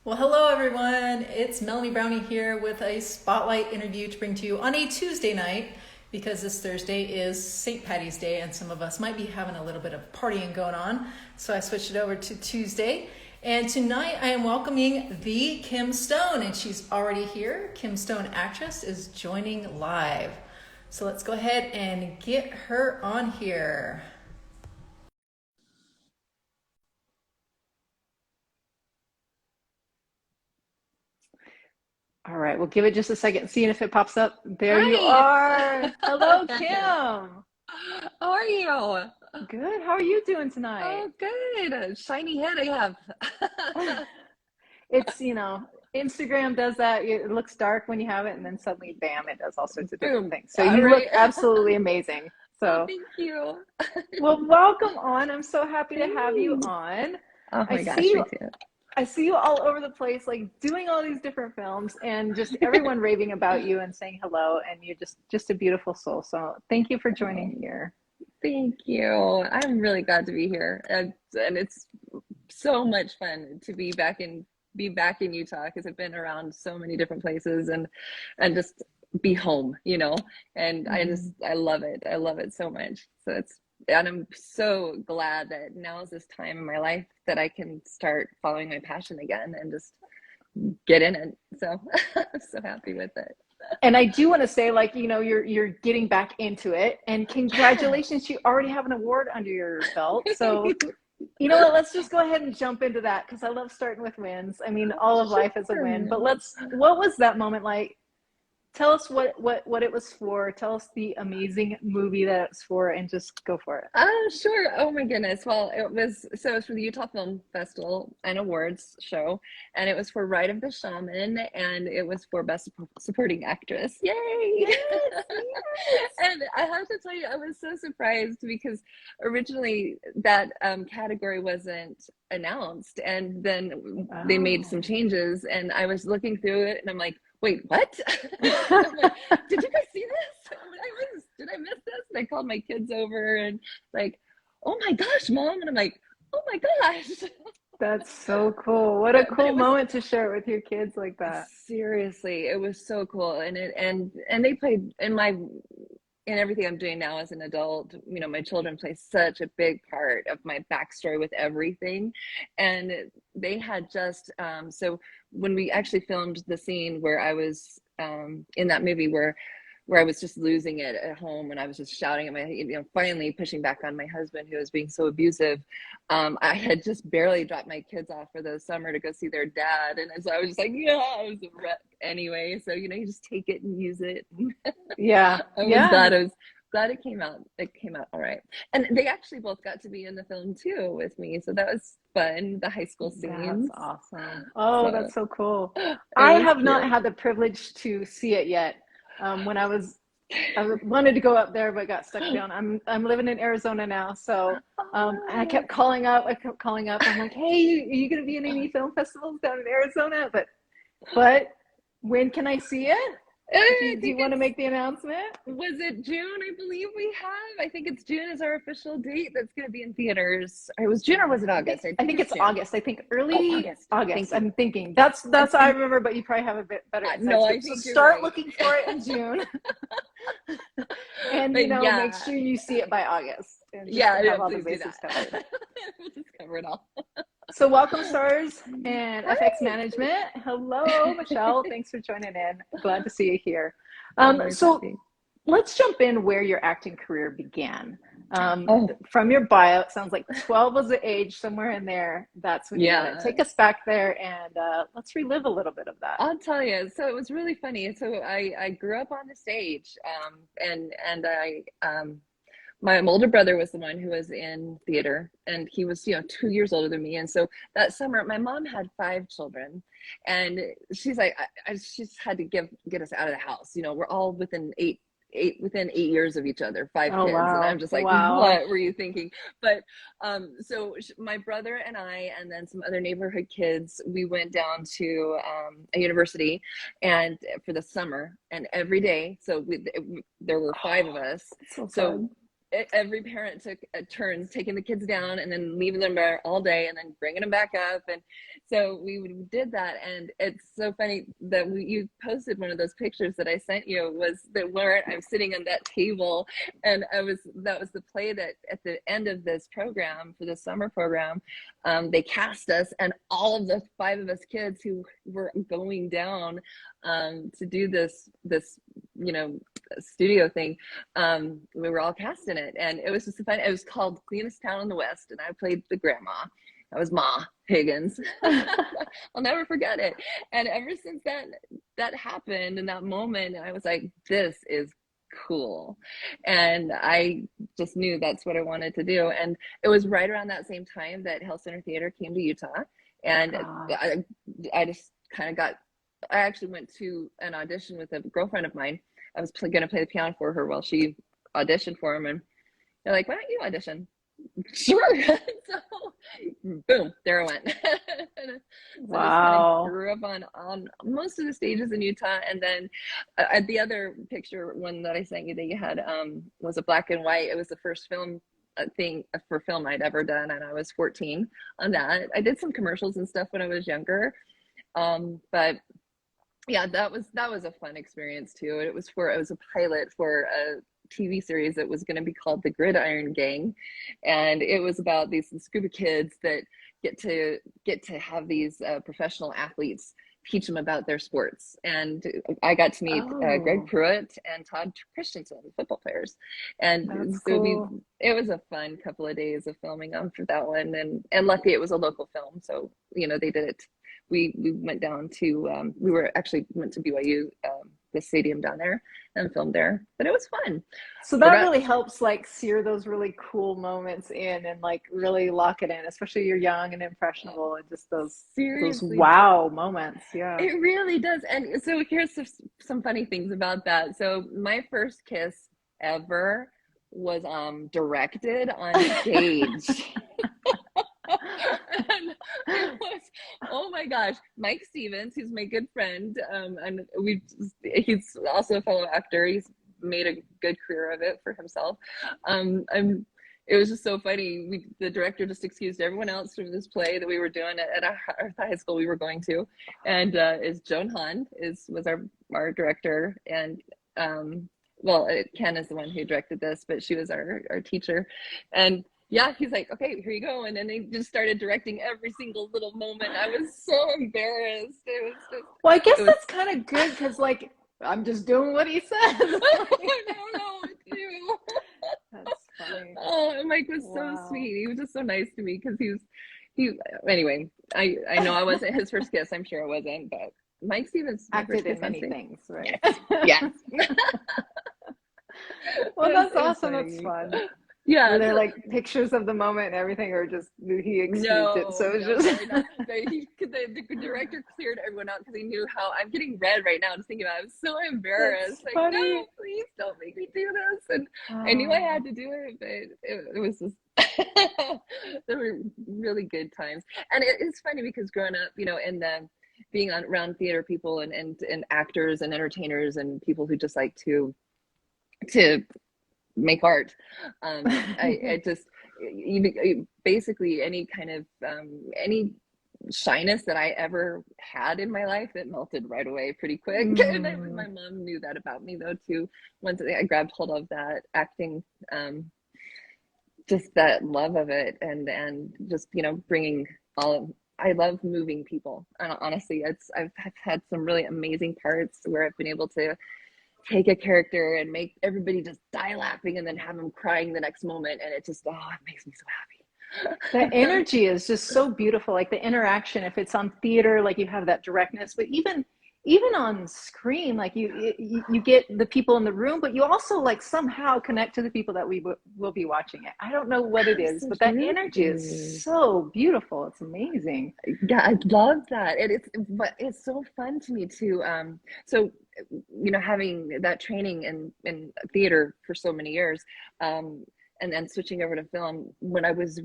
Well, hello everyone. It's Melanie Brownie here with a spotlight interview to bring to you on a Tuesday night because this Thursday is St. Patty's Day and some of us might be having a little bit of partying going on. So I switched it over to Tuesday. And tonight I am welcoming the Kim Stone, and she's already here. Kim Stone, actress, is joining live. So let's go ahead and get her on here. All right, we'll give it just a second, seeing if it pops up. There you Hi. are. Hello, Kim. How are you? Good. How are you doing tonight? Oh, good. A shiny head I have. It's, Instagram does that. It looks dark when you have it, and then suddenly, bam, it does all sorts of different Boom. things. So All you look right. absolutely amazing. Oh, So, thank you. well, welcome on. I'm so happy to have you Thanks. on. Oh I my gosh, see me you. too. I see you all over the place, like doing all these different films, and just everyone raving about you and saying hello. And you're just a beautiful soul. So thank you for Oh, joining here. thank you. I'm really glad to be here. And it's so much fun to be back in Utah because I've been around so many different places and just be home, and Mhm. I love it. I love it so much. And I'm so glad that now is this time in my life that I can start following my passion again and just get in it. So I'm so happy with it. And I do want to say, like, you're getting back into it, and Yeah. congratulations, you already have an award under your belt. So, you know what? Let's just go ahead and jump into that because I love starting with wins. I mean, all of life is a win. But Sure. what was that moment like? Tell us what it was for. Tell us the amazing movie that it's for, and just go for it. Oh, sure. Oh my goodness. Well, it was for the Utah Film Festival and Awards show, and it was for Rite of the Shaman, and it was for Best Supporting Actress. Yay! Yes, yes. And I have to tell you, I was so surprised because originally that category wasn't announced, and then they made some Oh. changes, and I was looking through it, and I'm like, wait, what? I'm like, did you guys see this? Did I miss this? And I called my kids over and like, oh my gosh, mom. And I'm like, oh my gosh. That's so cool. What a But cool it was moment to share it with your kids like that. seriously, it was so cool. And they played in everything I'm doing now as an adult, my children play such a big part of my backstory with everything. And they had so when we actually filmed the scene where I was in that movie where I was just losing it at home and I was just shouting at finally pushing back on my husband who was being so abusive. I had just barely dropped my kids off for the summer to go see their dad. And so I was just like, yeah, I was a wreck anyway. So, you just take it and use it. Yeah, I was yeah. glad it came out. It came out all right. And they actually both got to be in the film too with me. So that was fun, the high school That's scenes. awesome. Oh, So that's so cool. it I was have not cute. had the privilege to see it yet. When I wanted to go up there, but got stuck down. I'm living in Arizona now, so and Oh, I kept calling up. I'm like, hey, are you going to be in any film festivals down in Arizona? But when can I see it? I Do think you want to it's make the announcement? was it June, I believe we have. I think it's June is our official date that's going to be in theaters. It was June or was it August? I I think think it's it's June. August. I think Oh, early August. August. Thank you. I'm thinking that's I And remember, but you probably have a bit better inside no, I scoop. So think you're start right. looking for it in June, and But make yeah, sure you see it by August, and just yeah, have yeah, all the please do bases that. covered. We'll just cover it all. So welcome, stars and FX Hi. Management. Hello, Michelle. Thanks for joining in. Glad to see you here. I'm always So happy. let's jump in where your acting career began. Oh, From your bio, it sounds like 12 was the age, somewhere in there. That's when you got it. yeah. Take us back there, and let's relive a little bit of that. I'll tell you. So it was really funny. So I grew up on the stage, and my older brother was the one who was in theater, and he was 2 years older than me. And so that summer my mom had 5 children, and she's like she's had to get us out of the house. We're all within 8 years of each other, 5 kids, and I'm Oh, just like, wow. what were you thinking? But so my brother and I and then some other neighborhood kids, we went down to a university and for the summer, and every day, so there were 5 of us. It's so So fun. every parent took turns taking the kids down and then leaving them there all day and then bringing them back up. And so we did that. And it's so funny that you posted one of those pictures that I sent you, was that where I'm sitting on that table. And that was the play that at the end of this program, for the summer program, they cast us, and all of the 5 of us kids who were going down to do this studio thing, we were all cast in it, and it was just fun. It was called Cleanest Town in the West, and I played the grandma. I was Ma Higgins. I'll never forget it. And ever since that happened, in that moment, I was like, this is cool. And I just knew that's what I wanted to do. And it was right around that same time that Hale Center Theatre came to Utah, and I just kind of I actually went to an audition with a girlfriend of mine. I was going to play the piano for her while she auditioned for him, and they're like, why don't you audition? Sure. So boom, there I went. So wow. I just kind of grew up on most of the stages in Utah. And then the other picture one that I sent you that you had was a black and white. It was the first film thing for film I'd ever done, and I was 14 on that. I did some commercials and stuff when I was younger, but yeah, that was a fun experience too. It was a pilot for a TV series that was going to be called The Gridiron Gang, and it was about these group of kids that get to have these professional athletes teach them about their sports. And I got to meet Greg Pruitt and Todd Christensen, football players, and that's so cool. it was a fun couple of days of filming for that one, and luckily it was a local film, so they did it. We went down to went to BYU, the stadium down there, and filmed there, but it was fun. So that really helps sear those really cool moments in and really lock it in, especially you're young and impressionable, and just those wow moments. Yeah, it really does. And so here's some funny things about that. So my first kiss ever was directed on stage. And it was, oh my gosh, Mike Stevens, who's my good friend, and he's also a fellow actor. He's made a good career of it for himself. It was just so funny. The director just excused everyone else from this play that we were doing at our high school we were going to, and is Joan Hahn was our director, and Ken is the one who directed this, but she was our teacher, and yeah, he's like, okay, here you go. And then they just started directing every single little moment. I was so embarrassed. It was just, well, I guess that's kind of good, because I'm just doing what he says. I don't know what to do. That's funny. Oh, and Mike was so sweet. He was just so nice to me, because anyway, I know I wasn't his first kiss. I'm sure I wasn't, but Mike Stevens acted in many things, right? Yes. Well, that's awesome. That's fun. Yeah, were there pictures of the moment and everything, or just he excused it? So it was just the director cleared everyone out, because he knew how I'm getting red right now just thinking about it. I was so embarrassed. That's funny. No, please don't make me do this. And I knew I had to do it, but it was just there were really good times. And it's funny because growing up, in the being around theater people and actors and entertainers and people who just like to make art. I just basically any kind of any shyness that I ever had in my life, it melted right away pretty quick. And my mom knew that about me though too. Once I grabbed hold of that acting, just that love of it, and just bringing I love moving people. And honestly, I've had some really amazing parts where I've been able to take a character and make everybody just die laughing, and then have them crying the next moment, and it just it makes me so happy. The energy is just so beautiful. The interaction, if it's on theater, you have that directness, but even on screen, you get the people in the room, but you also somehow connect to the people that we will be watching it. I don't know what it is, but that energy is so beautiful. It's amazing. Yeah, I love that. But it's so fun to me too. So having that training in theater for so many years, and then switching over to film, when I was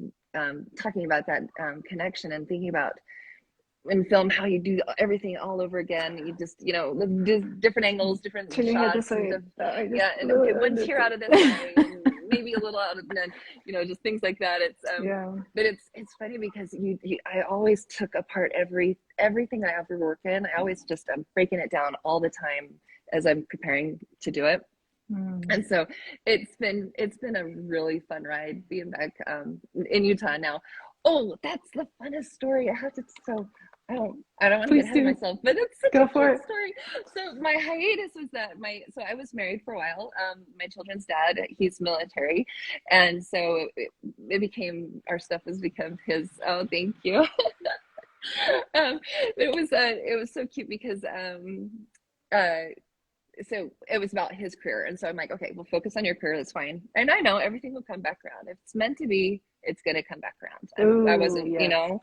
talking about that connection and thinking about in film how you do everything all over again, you just different angles, different shots, and one tear out of this way, maybe maybe a little out of, you know, just things like that. It's but it's funny because I always took apart everything I ever work in. I always just breaking it down all the time as I'm preparing to do it. And so it's been a really fun ride being back in Utah now. Oh, that's the funnest story. I have to, so I don't want to get ahead of myself, but it's such a fun story. So my hiatus was that so I was married for a while. My children's dad, he's military. And so it became, our stuff has become his. Oh, thank you. It was so cute because, so it was about his career. And so I'm like, okay, we'll focus on your career. That's fine. And I know everything will come back around. If it's meant to be, it's going to come back around. I wasn't, you know,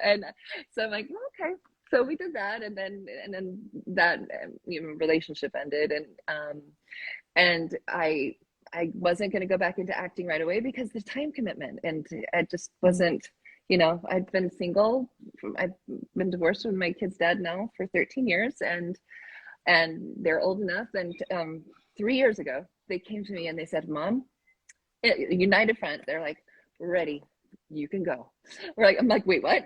And so I'm like, okay. So we did that. And then that, you know, relationship ended. And I wasn't going to go back into acting right away because the time commitment, and I just wasn't, you know, I'd been single. I've been divorced from my kid's dad now for 13 years. And they're old enough. And 3 years ago, they came to me and they said, Mom, United Front, they're like, we're ready. You can go. I'm like, wait, what?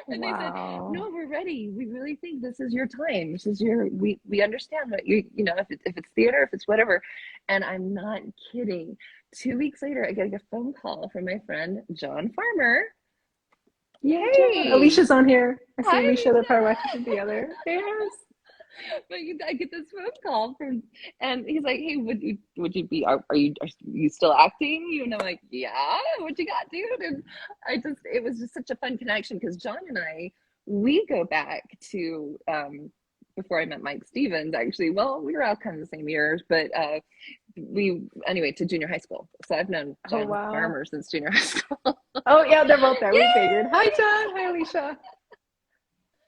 And they said, no, we're ready. We really think this is your time. This is we understand what you know, if it's theater, if it's whatever. And I'm not kidding. 2 weeks later, I get a phone call from my friend, John Farmer. Yay! Alicia's on here. I see Hi, Alicia, the Power Watching together. Yes. But I get this phone call and he's like, hey, would you be, are you still acting? You know, like, yeah, what you got, dude? And it was just such a fun connection because John and we go back to, before I met Mike Stevens, actually. Well, we were all kind of the same years, but to junior high school. So I've known John Farmer since junior high school. Oh yeah, they're both there. We figured. Hi, John. Hi, Alicia.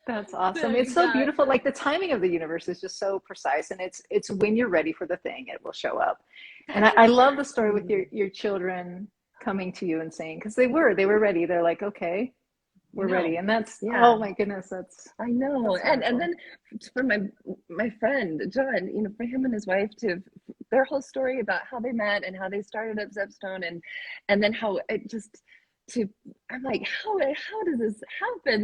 That's awesome. It's so beautiful. Like the timing of the universe is just so precise, and it's when you're ready for the thing, it will show up. And I love the story with your children coming to you and saying, because they were ready. They're like, okay, we're ready. And that's, oh my goodness, I know. And then for my friend, John, you know, for him and his wife their whole story about how they met and how they started at Zepstone and then how it just, I'm like, how does this happen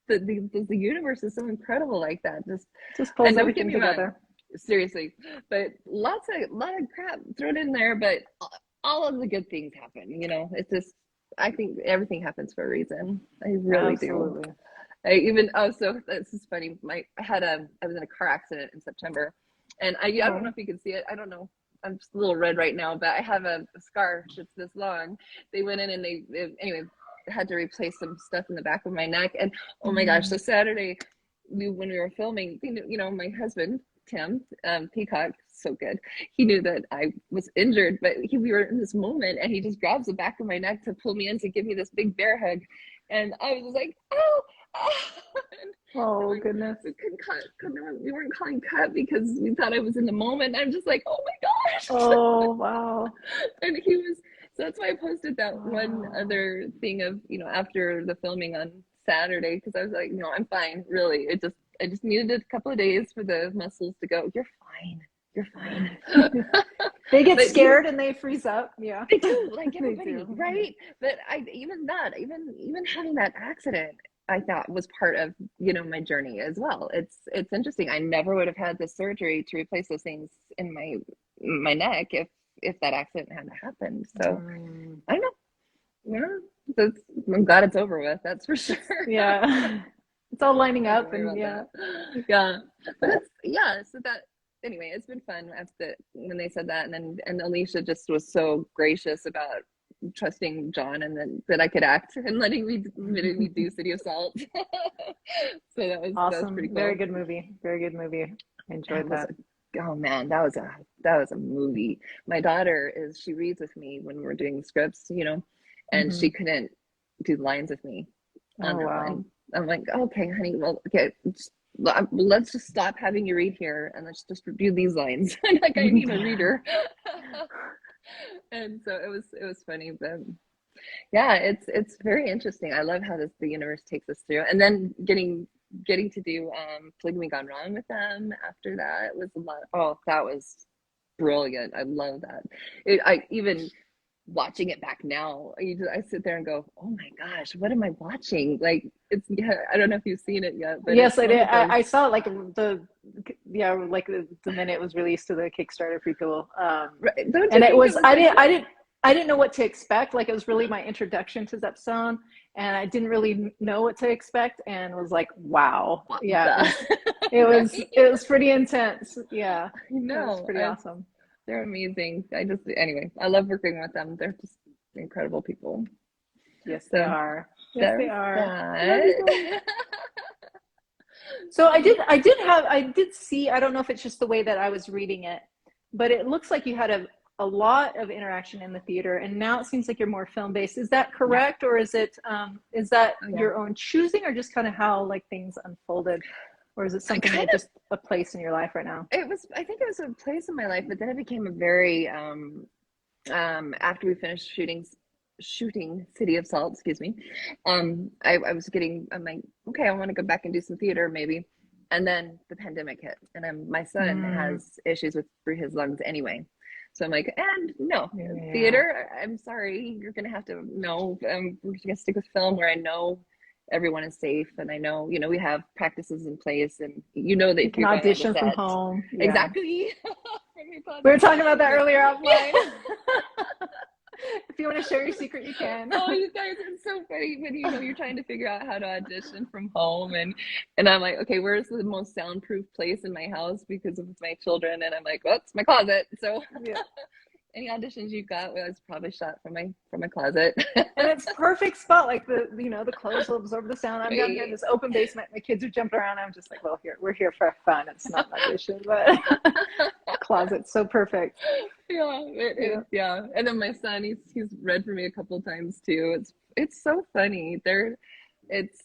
that the universe is so incredible like that? Just pulls everything together. Seriously, but a lot of crap thrown in there, but all of the good things happen. You know, it's just, I think everything happens for a reason. I really do. So this is funny. I was in a car accident in September, and I don't know if you can see it. I don't know. I'm just a little red right now, but I have a scar that's this long. They went in and they anyway, had to replace some stuff in the back of my neck. And oh my gosh, so Saturday when we were filming, you know, my husband Tim Peacock, so good, he knew that I was injured, but we were in this moment and he just grabs the back of my neck to pull me in to give me this big bear hug, and I was just like, goodness, we weren't calling cut because we thought I was in the moment. I'm just like, oh my gosh. Oh wow. And he was, so that's why I posted that one other thing of, you know, after the filming on Saturday, because I was like, no, I'm fine, really. I just needed a couple of days for the muscles to go, you're fine. They get scared and they freeze up. Yeah, they do, like everybody, right? But even having that accident, I thought was part of, you know, my journey as well. It's interesting. I never would have had the surgery to replace those things in my neck if that accident hadn't happened. So I don't know. Yeah, I'm glad it's over with. That's for sure. Yeah, it's all lining up, and yeah. But so that, anyway, it's been fun when they said that, and Alicia just was so gracious about trusting John and then that I could act and letting me do City of Salt. So that was awesome. That was pretty cool. Very good movie. Enjoyed that. Oh man, that was a movie. My daughter she reads with me when we're doing scripts, you know, and she couldn't do lines with me on that one. I'm like, okay, honey, well, okay, let's just stop having you read here and let's just do these lines. Like, I need a reader. And so it was funny, but yeah, it's very interesting. I love how the universe takes us through, and then getting to do Polygamy Gone Wrong with them after that was a lot. Oh, that was brilliant. I love that. I even watching it back now, I sit there and go, oh my gosh, what am I watching? Like, I don't know if you've seen it yet, but yes, I did. I saw like like the minute it was released to the Kickstarter for people. Right. And it was, I didn't know what to expect. Like, it was really my introduction to Zepzone, and I didn't really know what to expect, and was like, wow. Yeah. It was pretty intense. Yeah. I know. It was pretty awesome. They're amazing. Anyway, I love working with them. They're just incredible people. Yes, they are. Yes, they are. So I did see, I don't know if it's just the way that I was reading it, but it looks like you had a lot of interaction in the theater, and now it seems like you're more film-based. Is that correct? Or is that your own choosing, or just kind of how like things unfolded? Or is it something that just a place in your life right now? I think it was a place in my life, but then it became a very, after we finished shooting City of Salt, excuse me, I'm like, okay, I want to go back and do some theater maybe. And then the pandemic hit, and my son has issues with his lungs anyway. So I'm like, and no, theater, I'm sorry, you're going to have to, no, we're going to stick with film where I know everyone is safe, and I know, we have practices in place, and that you can audition from home. Exactly. We were talking about that earlier offline. If you want to share your secret, you can. Oh, you guys, it's so funny when you're trying to figure out how to audition from home, and I'm like, okay, where's the most soundproof place in my house because of my children? And I'm like, well, it's my closet. So any auditions you've got was probably shot from my closet. And it's perfect spot, like the clothes will absorb the sound. I'm down here in this open basement, my kids are jumping around. I'm just like, well, we're here for fun. It's not an audition, but closet's so perfect. Yeah. And then my son, he's read for me a couple of times too. It's so funny. It's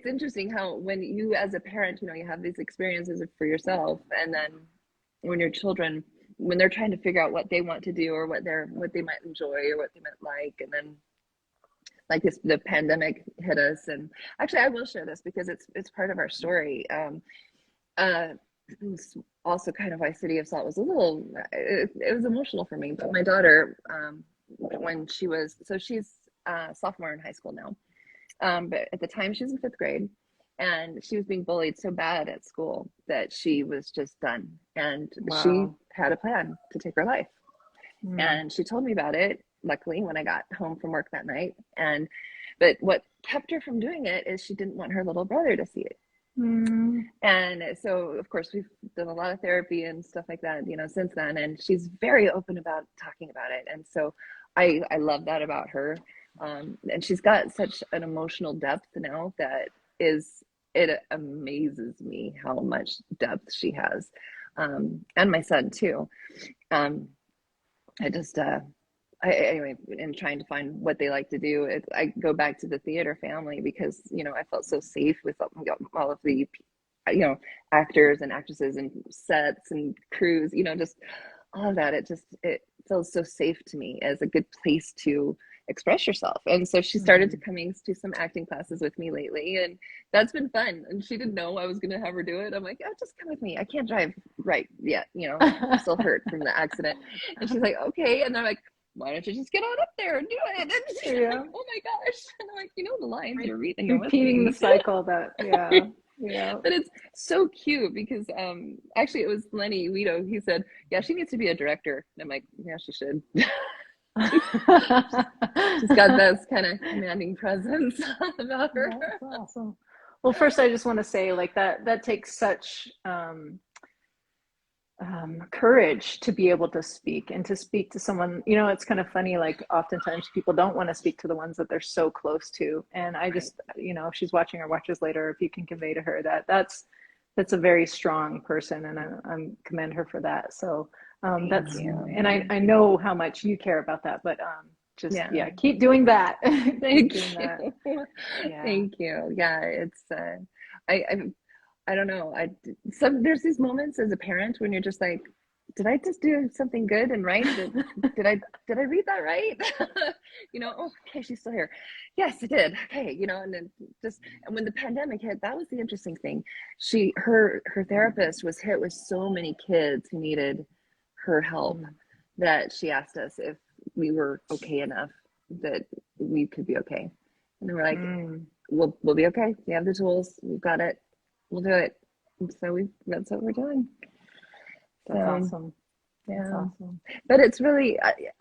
interesting how when you as a parent, you have these experiences for yourself, and then when your children, when they're trying to figure out what they want to do, or what they might enjoy, or what they might like, and then like the pandemic hit us. And actually, I will share this because it's part of our story. It's also kind of why City of Salt was it was emotional for me. But my daughter, when she's a sophomore in high school now, but at the time she was in 5th grade, and she was being bullied so bad at school that she was just done, and she had a plan to take her life. And she told me about it, luckily, when I got home from work that night. But what kept her from doing it is she didn't want her little brother to see it. And so, of course, we've done a lot of therapy and stuff like that, since then, and she's very open about talking about it. And so I love that about her. And she's got such an emotional depth now that it amazes me how much depth she has. And my son too. Anyway, in trying to find what they like to do, I go back to the theater family because, I felt so safe with all of the, actors and actresses and sets and crews, just all of that. It feels so safe to me as a good place to express yourself. And so she started to coming to some acting classes with me lately, and that's been fun. And she didn't know I was going to have her do it. I'm like, oh, just come with me. I can't drive right yet. I'm still hurt from the accident. And she's like, okay. And they're like, why don't you just get on up there and do it? And she's like, oh my gosh. And I'm like, the lines you're reading. Repeating the cycle yeah. But it's so cute because actually it was Lenny Guido. He said, yeah, she needs to be a director. And I'm like, yeah, she should. She's got this kind of commanding presence about her. That's awesome. Well, first I just want to say, like, that takes such courage to be able to speak, and to speak to someone. It's kind of funny, like oftentimes people don't want to speak to the ones that they're so close to. And I just, if she's watching or watches later, if you can convey to her that's a very strong person, and I commend her for that. So that's, and I know how much you care about that, but keep doing that. Thank you. Thank you. Yeah, it's I don't know. There's these moments as a parent when you're just like, did I just do something good and right? Did I read that right? Oh, okay, she's still here. Yes, I did. Okay, and then and when the pandemic hit, that was the interesting thing. Her therapist was hit with so many kids who needed her help that she asked us if we were okay enough that we could be okay. And then we're like, we'll be okay. We have the tools. We've got it. We'll do it. And so that's what we're doing. That's awesome. Yeah. That's awesome. But it's really,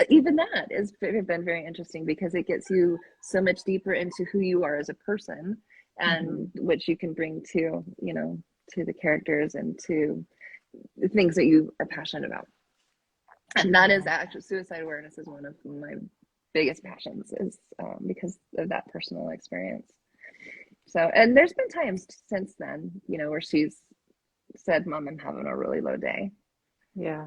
even that has been very interesting because it gets you so much deeper into who you are as a person and what you can bring to, you know, to the characters and to the things that you are passionate about. And that is actually, suicide awareness is one of my biggest passions, is because of that personal experience. So, and there's been times since then, you know, where she's said, Mom, I'm having a really low day. Yeah.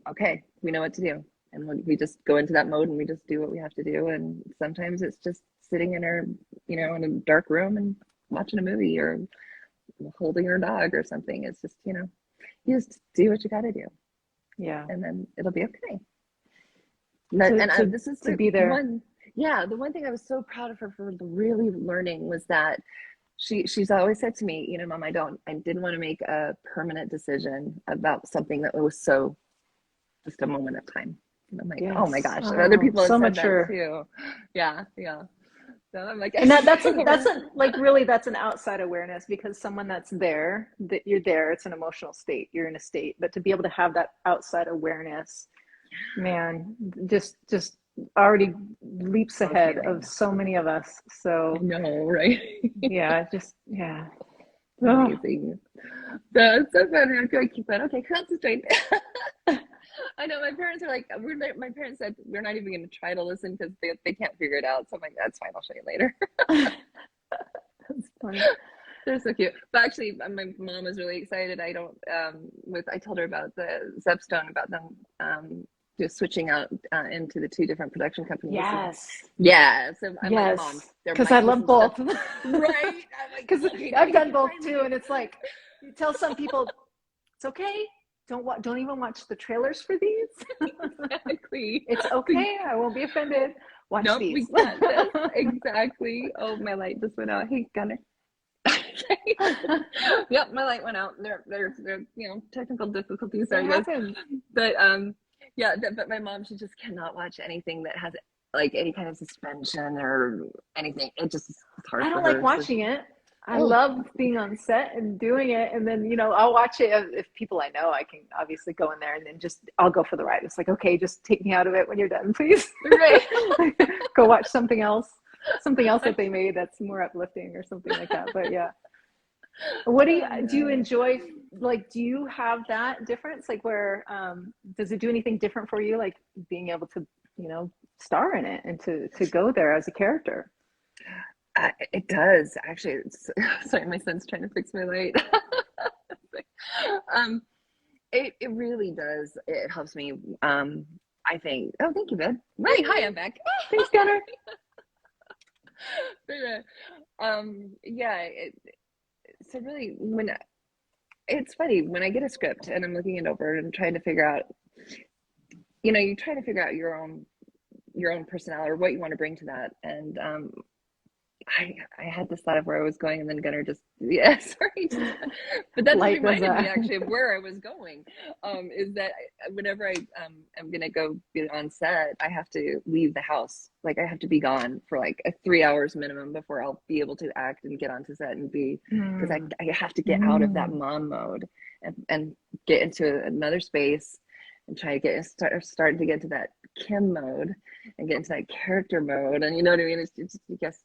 Okay, we know what to do. And we just go into that mode and we just do what we have to do. And sometimes it's just sitting in her, you know, in a dark room and watching a movie or holding her dog or something. It's just, you know, you just do what you got to do. Yeah. And then it'll be okay. This is to be there. The one thing I was so proud of her for really learning was that she's always said to me, you know, Mom, I didn't want to make a permanent decision about something that was so just a moment of time. And I'm like, oh my gosh, other people have said that too. Yeah. So I'm like, and that's an outside awareness, because someone that's there, that you're there, it's an emotional state, you're in a state, but to be able to have that outside awareness, man, just already leaps ahead of so many of us. So I know, right? Amazing. That's so funny. I'm going to keep that. Okay, concentrate. I know my parents are like, my parents said we're not even going to try to listen because they can't figure it out. So I'm like, that's fine. I'll show you later. That's funny. They're so cute. But actually, my mom was really excited. I told her about the Zepstone, about them just switching out into the two different production companies. Yes. So I'm like, Mom, because I love both. Right. Because I've done both too, and it's like, you tell some people it's okay. Don't even watch the trailers for these. Exactly. It's okay. I won't be offended. Watch these. We got this. Exactly. Oh, my light just went out. Hey, Gunner. Yep, my light went out. There, you know, technical difficulties. Sorry, guys. But but my mom, she just cannot watch anything that has like any kind of suspension or anything. It's hard. I don't like watching it. I love being on set and doing it, and then, you know, I'll watch it if people I know. I can obviously go in there and then I'll go for the ride. It's like, okay, just take me out of it when you're done, please. Right. Go watch something else that they made that's more uplifting or something like that. But yeah. What do you enjoy? Like, do you have that difference? Like, where does it do anything different for you? Like being able to, you know, star in it and to go there as a character? It does actually. Sorry, my son's trying to fix my light. It really does. It helps me. I think. Oh, thank you, Ben. Right. Hi, I'm back. Thanks, Gunner. So really, it's funny when I get a script and I'm looking it over and I'm trying to figure out, you know, you try to figure out your own personality or what you want to bring to that. And I had this thought of where I was going, and then Gunnar sorry. But that reminded me actually of where I was going. Is that whenever I am gonna go be on set, I have to leave the house. Like I have to be gone for like 3 hours minimum before I'll be able to act and get onto set and be, because I have to get out of that mom mode and get into another space and try to start to get into that Kim mode and get into that character mode. And you know what I mean? It's just, I guess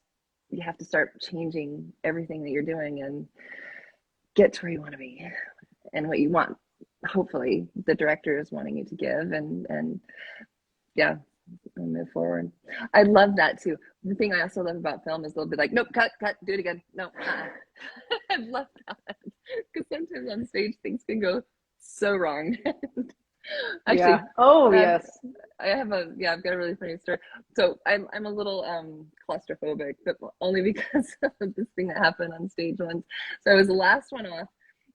you have to start changing everything that you're doing and get to where you want to be and what you want. Hopefully the director is wanting you to give and move forward. I love that too. The thing I also love about film is they'll be like, nope, cut, do it again. No, I love that because sometimes on stage things can go so wrong. Actually, yes. I've got a really funny story. So I'm a little claustrophobic, but only because of this thing that happened on stage once. So I was the last one off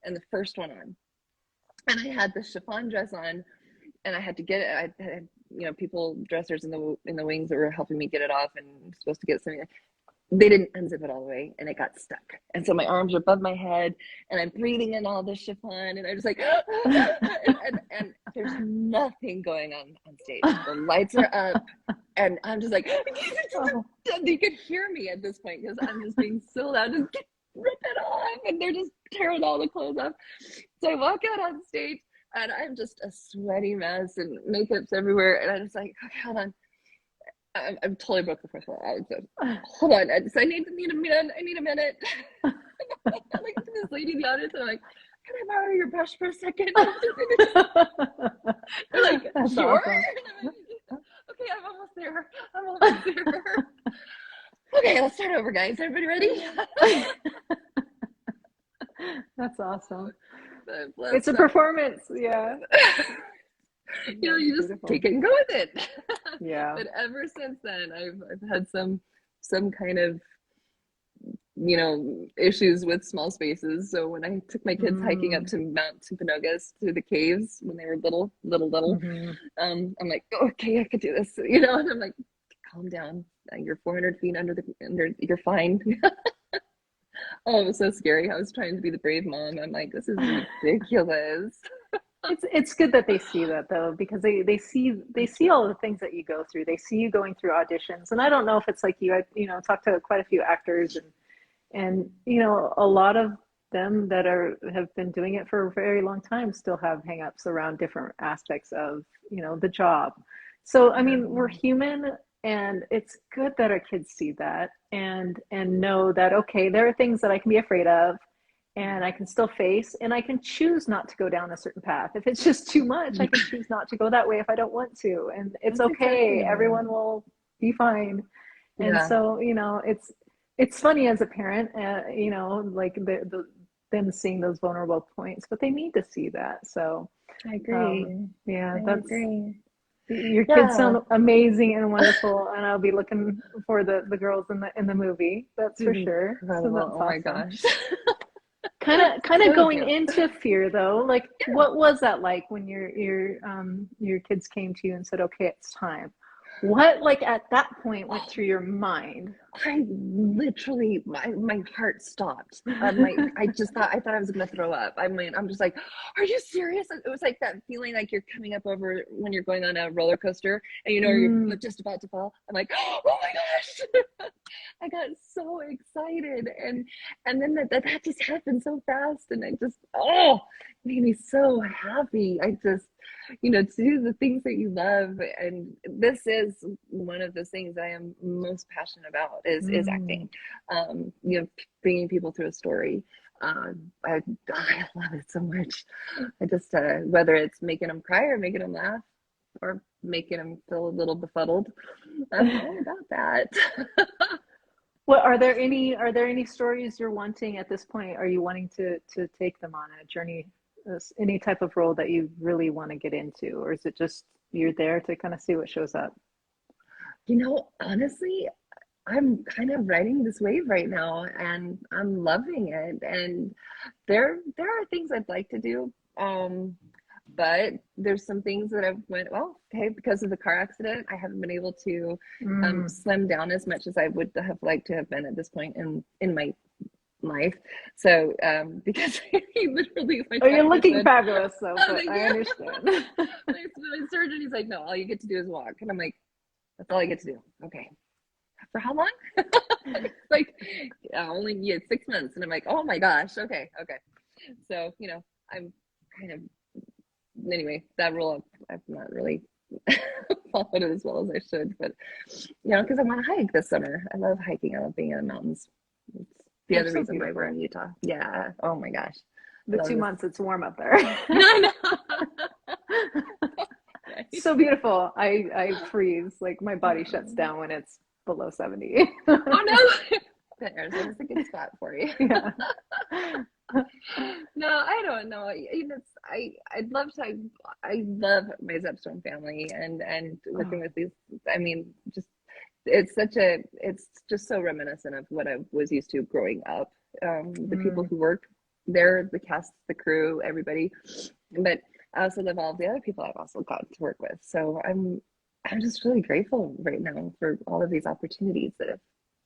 and the first one on, and I had the chiffon dress on, and I had to get it. I had, you know, dressers in the wings that were helping me get it off, and I'm supposed to get something. they didn't unzip it all the way, and it got stuck. And so my arms are above my head, and I'm breathing in all this chiffon, and I'm just like, and there's nothing going on stage. The lights are up, and I'm just like, you could hear me at this point because I'm just being so loud, just rip it off, and they're just tearing all the clothes off. So I walk out on stage, and I'm just a sweaty mess, and makeup's everywhere, and I'm just like, okay, hold on. I'm totally broke the first one. Hold on. I need a minute. I'm like to this lady in the audience, and I'm like, can I borrow your brush for a second? They're like, That's sure. awesome. Like, okay, I'm almost there. Okay, let's start over, guys. Everybody ready? That's awesome. Bless It's a them. performance. Yeah. You just beautiful. take it and go with it. Yeah. But ever since then, I've had some kind of, issues with small spaces. So when I took my kids hiking up to Mount Timpanogos to the caves when they were little, I'm like, okay, I could do this, and I'm like, calm down. You're 400 feet under, you're fine. Oh, it was so scary. I was trying to be the brave mom. I'm like, this is ridiculous. It's good that they see that though, because they see all the things that you go through. They see you going through auditions, and I don't know if it's like you. I talked to quite a few actors, and a lot of them that have been doing it for a very long time still have hangups around different aspects of the job. So I mean, we're human, and it's good that our kids see that and know that, okay, there are things that I can be afraid of, and I can still face, and I can choose not to go down a certain path. If it's just too much, I can choose not to go that way if I don't want to, and it's That's okay. exactly. Everyone will be fine. And so it's funny as a parent, like them seeing those vulnerable points, but they need to see that. So I agree. I agree. Your Yeah. kids sound amazing and wonderful, and I'll be looking for the girls in the movie. That's for sure. So that's oh my awesome. gosh. kind of So going cute. into fear though, like what was that like when your kids came to you and said, okay, it's time? What, like, at that point went through your mind? I literally, my heart stopped. I thought I was gonna throw up. I mean, I'm just like, are you serious? It was like that feeling like you're coming up over when you're going on a roller coaster and you're just about to fall. I'm like, oh my gosh. I got so excited, and then that just happened so fast, and I just made me so happy. I just, to do the things that you love, and this is one of the things I am most passionate about is acting. Bringing people through a story. I love it so much. I just whether it's making them cry or making them laugh or making them feel a little befuddled, I'm all about that. Well, are there any stories you're wanting at this point? Are you wanting to take them on a journey, any type of role that you really want to get into, or is it just you're there to kind of see what shows up? Honestly, I'm kind of riding this wave right now, and I'm loving it. And there are things I'd like to do, but there's some things that I've went, because of the car accident, I haven't been able to slim down as much as I would have liked to have been at this point in my life. So because he literally, you're looking fabulous though, but like, I understand. my surgeon, he's like, no, all you get to do is walk, and I'm like, that's all I get to do. Okay, for how long? Like, only 6 months, and I'm like, oh my gosh, okay. So I'm kind of, anyway, that rule I've not really followed it as well as I should, but because I want to hike this summer. I love hiking. I love being in the mountains. It's the other reason why we're in Utah. Yeah. Oh my gosh. The 2 months it's warm up there. I know. So beautiful. I freeze. Like, my body shuts down when it's below 70. Oh no. Arizona's a good spot for you. Yeah. No, I don't know. I'd love to. I love my Zepstone family and working with these. I mean, it's just so reminiscent of what I was used to growing up. The people who work there, the cast, the crew, everybody. But I also love all of the other people I've also gotten to work with. So I'm just really grateful right now for all of these opportunities that have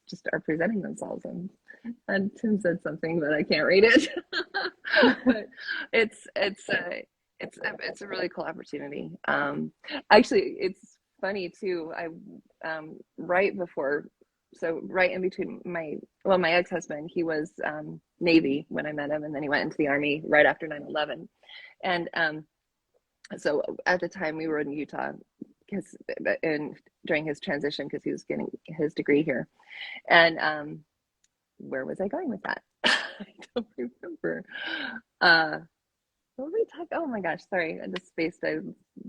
just are presenting themselves. And Tim said something, but I can't read it. But it's a really cool opportunity. Actually, it's funny too. Right in between my ex-husband, he was Navy when I met him, and then he went into the Army right after 9/11. And so at the time we were in Utah during his transition, because he was getting his degree here. And where was I going with that? I don't remember. What were we talking? Oh my gosh, sorry. I just spaced. I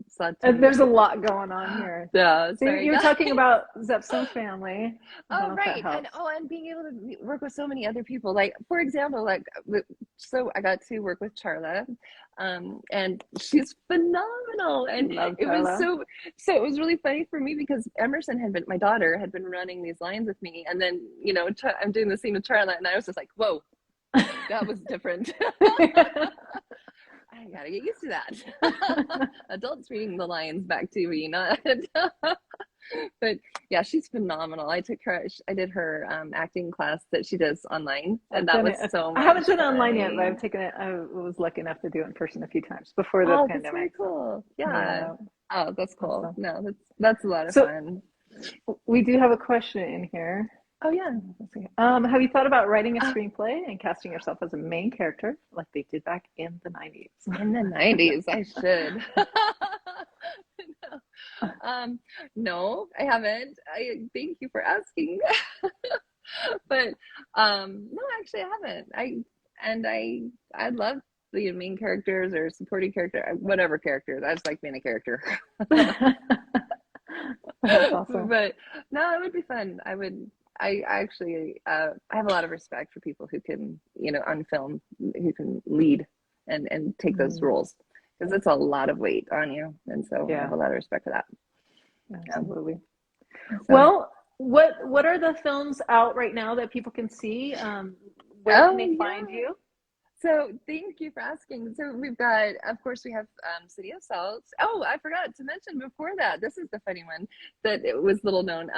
saw there's a lot going on here. Yeah, so you were talking about Zepson family. Oh, right. And being able to work with so many other people. Like, for example, so I got to work with Charla, and she's phenomenal. And it was so it was really funny for me, because my daughter had been running these lines with me, and then, I'm doing the scene with Charla, and I was just like, whoa, that was different. I gotta get used to that. Adults reading the lines back to me, not. But yeah, she's phenomenal. I did her acting class that she does online, and that was so much I haven't done it fun. online yet, but I've taken it. I was lucky enough to do it in person a few times before the pandemic. That's very cool. Yeah. Oh, that's cool. Awesome. No, that's a lot of fun. We do have a question in here. Oh yeah. Have you thought about writing a screenplay and casting yourself as a main character like they did back in the 90s? In the 90s, I should. No, I haven't. I thank you for asking. But no, actually I haven't. I love the main characters or supporting character, whatever characters. I just like being a character. That's awesome. But no, it would be fun. I actually I have a lot of respect for people who can, on film, who can lead and take those roles, because it's a lot of weight on you, and so I have a lot of respect for that. Absolutely. So, well, what are the films out right now that people can see? Where can they find you? So thank you for asking. So we have City of Salt. Oh, I forgot to mention before that, this is the funny one that it was little known.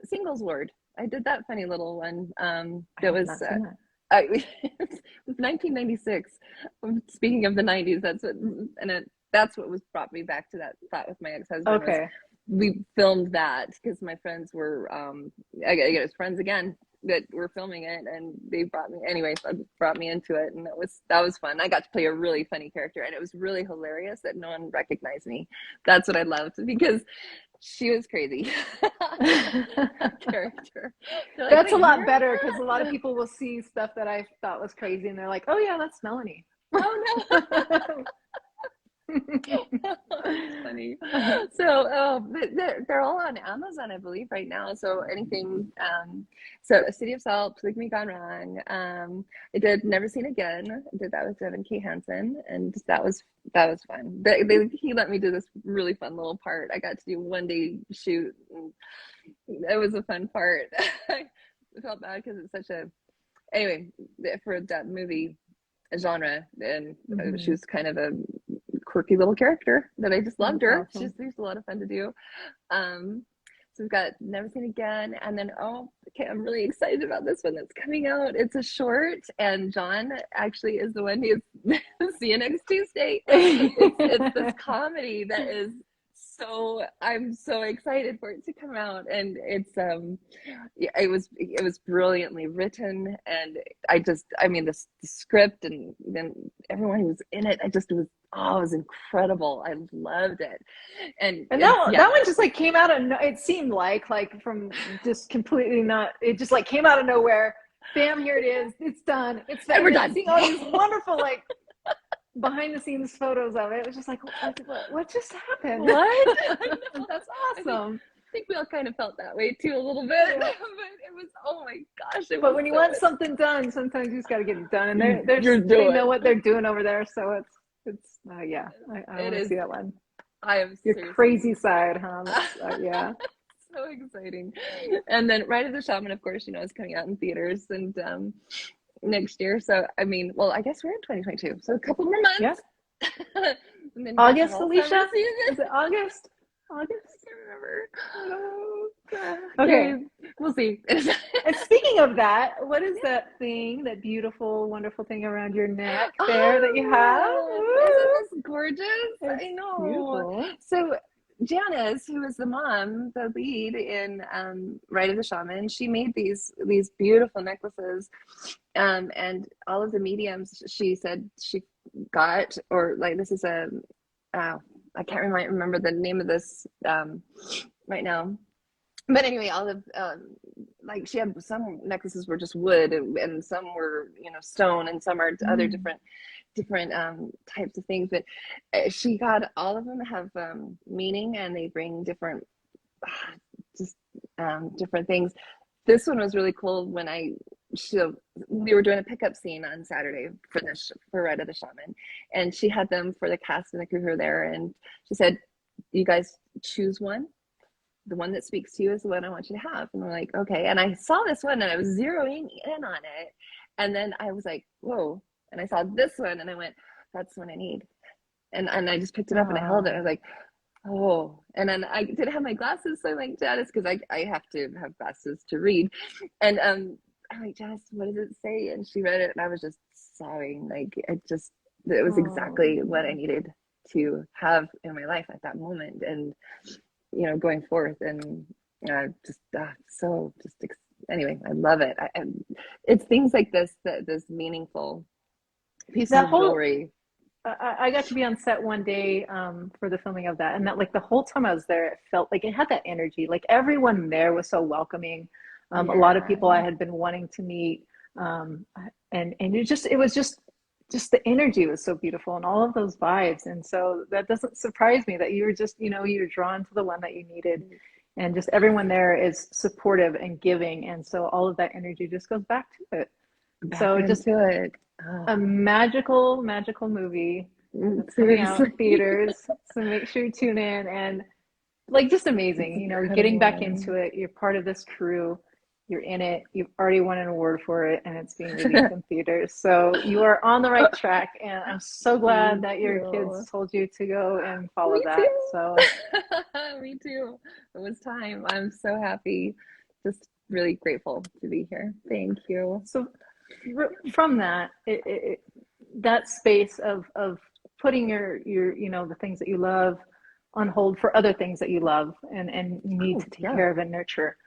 Singles Ward. I did that funny little one. That was it was 1996. Speaking of the 90s, that's what was brought me back to that thought with my ex-husband. Okay. We filmed that because my friends were I guess friends again that were filming it, and they brought me into it, and that was fun. I got to play a really funny character, and it was really hilarious that no one recognized me. That's what I loved, because she was crazy. Character. Like, that's a lot better, because a lot of people will see stuff that I thought was crazy, and they're like, "Oh yeah, that's Melanie." Oh no. Funny. So they're all on Amazon, I believe, right now. So anything. So City of Salt, Polygamy Gone Wrong. I did Never Seen Again. I did that with Devin K. Hansen, and that was fun. He let me do this really fun little part. I got to do one day shoot, and it was a fun part. I felt bad because it's such a for that movie genre, and she was kind of a quirky little character that I just loved her. Awesome. She's a lot of fun to do. So we've got Never Seen Again, and then I'm really excited about this one that's coming out. It's a short, and John actually is the one who's see you next Tuesday. It's this comedy that is I'm so excited for it to come out, and it was brilliantly written, and the script and then everyone who was in it, it was incredible. I loved it, and that one just came out of it seemed like from just completely not. It just came out of nowhere. Bam! Here it is. It's done. It's done. And we're done. Seeing all these wonderful behind the scenes photos of it. It was just what just happened? What? That's awesome. I think we all kind of felt that way too a little bit, but it was, oh my gosh. But when you want something done, sometimes you just got to get it done, and they know what they're doing over there, so it's I want to see that one. I am your crazy side, huh? Yeah. So exciting. And then Rite of the Shaman, of course, is coming out in theaters and next year. So I guess we're in 2022, so a couple more months. Yeah. And then August, Alicia? Is it August? I can't remember. Okay. We'll see. And speaking of that, what is that thing, that beautiful, wonderful thing around your neck there that you have? Isn't this gorgeous? It's I know. beautiful. So Janice, who is the mom, the lead in Rite, the Shaman, she made these beautiful necklaces, and all of the mediums she said she got, or like this is a I can't remember the name of this right now. But anyway, all of like she had some necklaces were just wood, and some were stone, and some are other different types of things. But she got all of them have meaning, and they bring different just different things. This one was really cool when we were doing a pickup scene on Saturday for Rite of the Shaman, and she had them for the cast and the crew who were there, and she said, "You guys choose one. The one that speaks to you is the one I want you to have." And I'm like, okay. And I saw this one and I was zeroing in on it. And then I was like, whoa. And I saw this one and I went, that's the one I need. And I just picked it up and I held it. I was like, oh. And then I didn't have my glasses. So I'm like, Janice, because I have to have glasses to read. And I'm like, Janice, what does it say? And she read it and I was just sobbing. Like it was exactly what I needed to have in my life at that moment. And going forth, and anyway, I love it. It's things like this, this meaningful piece of jewelry. I got to be on set one day for the filming of that, and that, like, the whole time I was there, it felt like it had that energy. Like everyone there was so welcoming. A lot of people I had been wanting to meet, and it was just the energy was so beautiful, and all of those vibes. And so that doesn't surprise me that you were just, you're drawn to the one that you needed, and just everyone there is supportive and giving. And so all of that energy just goes back to it. A magical movie that's coming out in theaters. So make sure you tune in, and like, just amazing, getting back into it. You're part of this crew. You're in it. You've already won an award for it, and it's being released in theaters. So you are on the right track, and I'm so glad that your kids told you to go and follow that. Too. So me too. It was time. I'm so happy. Just really grateful to be here. Thank you. So from that, that space of putting your the things that you love on hold for other things that you love and need to take care of and nurture.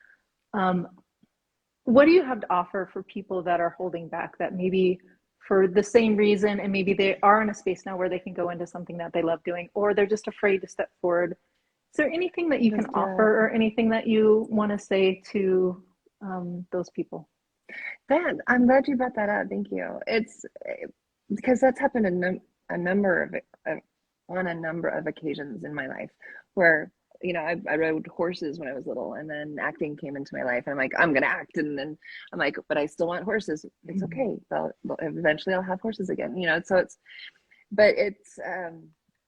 What do you have to offer for people that are holding back, that maybe for the same reason, and maybe they are in a space now where they can go into something that they love doing, or they're just afraid to step forward? Is there anything that you can offer, or anything that you want to say to those people? I'm glad you brought that up. Thank you. It's because that's happened on a number of occasions in my life where I rode horses when I was little, and then acting came into my life, and I'm like, I'm gonna act, and then I'm like, but I still want horses. It's okay. Eventually I'll have horses again. So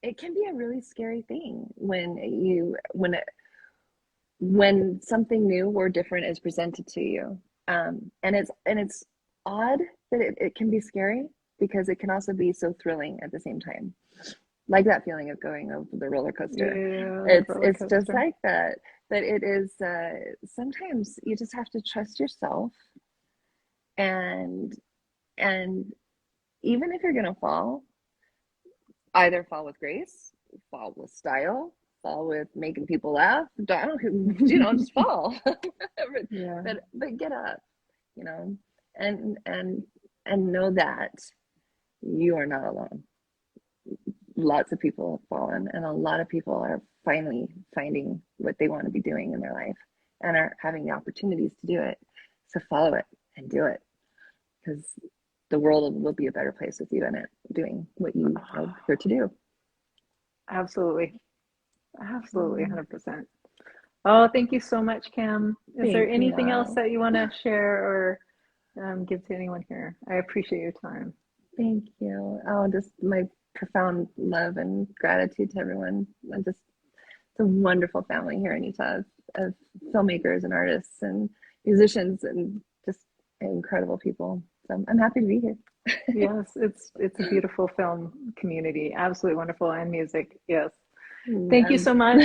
it can be a really scary thing when something new or different is presented to you, and it's odd that it can be scary, because it can also be so thrilling at the same time. Like that feeling of going over the roller coaster. It's just like that. But it is sometimes you just have to trust yourself, and even if you're gonna fall, either fall with grace, fall with style, fall with making people laugh. I don't just fall. But get up, and know that you are not alone. Lots of people have fallen, and a lot of people are finally finding what they want to be doing in their life and are having the opportunities to do it. So follow it and do it, because the world will be a better place with you in it, doing what you are here to do. Absolutely. 100%. Oh, thank you so much, Cam. Is there anything else that you want to share or give to anyone here? I appreciate your time. Thank you. Oh, just my profound love and gratitude to everyone. It's a wonderful family here in Utah of filmmakers and artists and musicians, and just incredible people. So I'm happy to be here. Yes, it's a beautiful film community. Absolutely wonderful. And music. Yes. Thank you so much.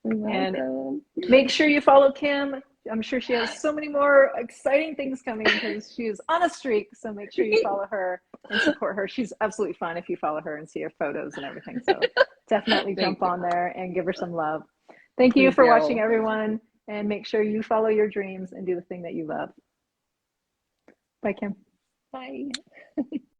And make sure you follow Kim. I'm sure she has so many more exciting things coming because she is on a streak. So make sure you follow her and support her. She's absolutely fun if you follow her and see her photos and everything. So definitely jump on there and give her some love. Thank you for watching, everyone. And make sure you follow your dreams and do the thing that you love. Bye, Kim. Bye.